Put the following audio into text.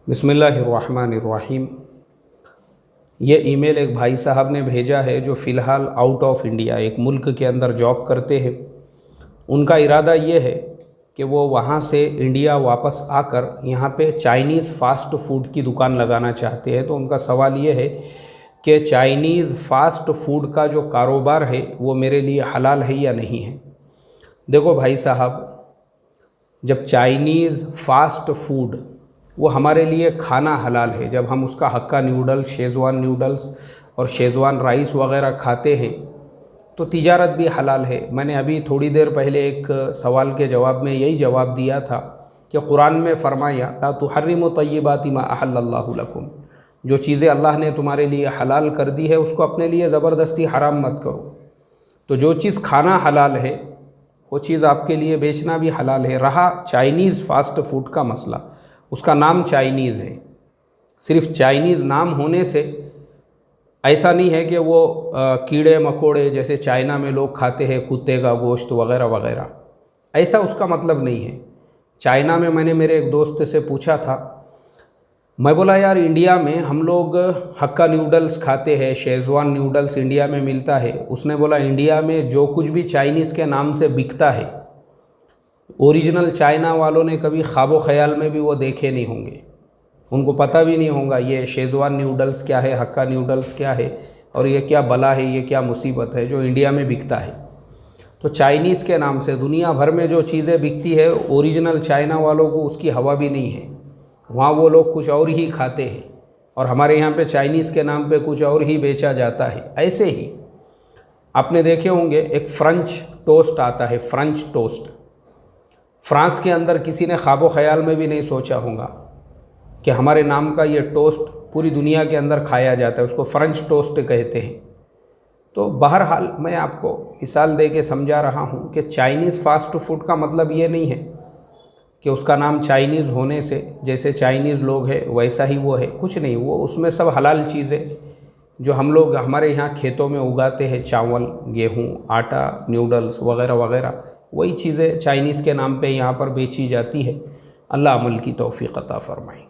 बिस्मिल्लाहिर्रहमानिर्रहीम। ये ईमेल एक भाई साहब ने भेजा है जो फ़िलहाल आउट ऑफ इंडिया एक मुल्क के अंदर जॉब करते हैं। उनका इरादा ये है कि वो वहाँ से इंडिया वापस आकर यहाँ पे चाइनीज़ फ़ास्ट फूड की दुकान लगाना चाहते हैं। तो उनका सवाल ये है कि चाइनीज़ फ़ास्ट फूड का जो कारोबार है वो मेरे लिए हलाल है या नहीं है। देखो भाई साहब, जब चाइनीज़ फ़ास्ट फूड वो हमारे लिए खाना हलाल है, जब हम उसका हक्का नूडल्स, शेज़वान नूडल्स और शेज़वान राइस वग़ैरह खाते हैं तो तिजारत भी हलाल है। मैंने अभी थोड़ी देर पहले एक सवाल के जवाब में यही जवाब दिया था कि कुरान में फ़रमाया ला तुहर्रिमु तय्यिबाति मा अहल्लल्लाहु लकुम, जो चीज़ें अल्लाह ने तुम्हारे लिए हलाल कर दी है उसको अपने लिए ज़बरदस्ती हराम मत करो। तो जो चीज़ खाना हलाल है वो चीज़ आपके लिए बेचना भी हलाल है। रहा चाइनीज़ फ़ास्ट फूड का मसला, उसका नाम चाइनीज़ है। सिर्फ चाइनीज़ नाम होने से ऐसा नहीं है कि वो कीड़े मकोड़े जैसे चाइना में लोग खाते हैं, कुत्ते का गोश्त वग़ैरह वग़ैरह, ऐसा उसका मतलब नहीं है। चाइना में मैंने मेरे एक दोस्त से पूछा था, मैं बोला यार इंडिया में हम लोग हक्का नूडल्स खाते हैं, शेज़वान नूडल्स इंडिया में मिलता है। उसने बोला इंडिया में जो कुछ भी चाइनीज़ के नाम से बिकता है ओरिजिनल चाइना वालों ने कभी ख्वाबो ख़याल में भी वो देखे नहीं होंगे, उनको पता भी नहीं होगा ये शेज़वान नूडल्स क्या है, हक्का नूडल्स क्या है और ये क्या बला है, ये क्या मुसीबत है जो इंडिया में बिकता है। तो चाइनीज़ के नाम से दुनिया भर में जो चीज़ें बिकती है ओरिजिनल चाइना वालों को उसकी हवा भी नहीं है। वहाँ वो लोग कुछ और ही खाते हैं और हमारे यहाँ पे चाइनीज़ के नाम पे कुछ और ही बेचा जाता है। ऐसे ही आपने देखे होंगे एक फ्रेंच टोस्ट आता है, फ्रेंच टोस्ट। फ्रांस के अंदर किसी ने ख्वाबो ख़याल में भी नहीं सोचा होगा कि हमारे नाम का ये टोस्ट पूरी दुनिया के अंदर खाया जाता है, उसको फ्रेंच टोस्ट कहते हैं। तो बहरहाल मैं आपको मिसाल दे के समझा रहा हूँ कि चाइनीज़ फ़ास्ट फूड का मतलब ये नहीं है कि उसका नाम चाइनीज़ होने से जैसे चाइनीज़ लोग हैं वैसा ही वो है, कुछ नहीं। वो उसमें सब हलाल चीज़ें जो हम लोग हमारे यहाँ खेतों में उगाते हैं, चावल, गेहूँ, आटा, नूडल्स वग़ैरह वग़ैरह, वही चीज़ें चाइनीज़ के नाम पे यहाँ पर बेची जाती है। अल्लाह अमल की तौफ़ीक़ अता फ़रमाए।